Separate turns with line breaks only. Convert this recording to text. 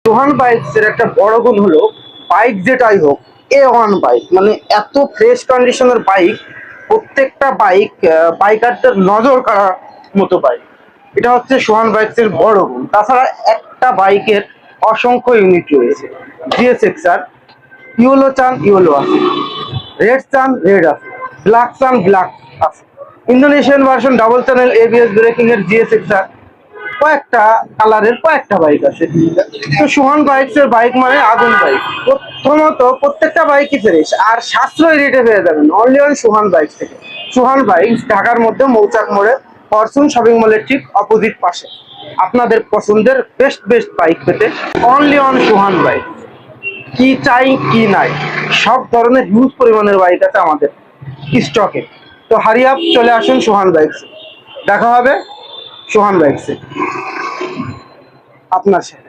সোহান bikes এর একটা বড় গুণ হলো বাইক যেটাই হোক A1 বাইক, মানে এত ফ্রেশ কন্ডিশনের বাইক। প্রত্যেকটা বাইক বাইকারদের নজর কাড়ার মতো বাইক। এটা হচ্ছে সোহান বাইকস এর বড় গুণ। তাছাড়া একটা বাইকের অসংখ্য ইউনিট রয়েছে। GSX-R ইয়েলো চান ইয়েলো আছে, রেড চান রেড আছে, ব্ল্যাক চান ব্ল্যাক আছে। Indonesian version double channel ABS breaking এর GSX-R কয়েকটা কালারের কয়েকটা বাইক আছে। তো সোহান বাইকস এর বাইক মানে আগুন বাইক। প্রথমত প্রত্যেকটা বাইকই ফ্রেশ আর সাশ্রয়ী রেটে পেয়ে যাবেন অনলি অন সোহান বাইক থেকে। সোহান বাইক ঢাকার মধ্যে মৌচাক মোড়ে ফরচুন শপিং মলের ঠিক অপোজিট পাশে। আপনাদের পছন্দের বেস্ট বেস্ট বাইক পেতে অনলি অন সোহান বাইক। কি চাই কি নাই সব ধরনের হিউজ পরিমাণের বাইক আছে আমাদের স্টকে। তো হারি আপ চলে আসুন সোহান বাইকস। দেখা হবে সোহান বাইকসে আপনার সাথে।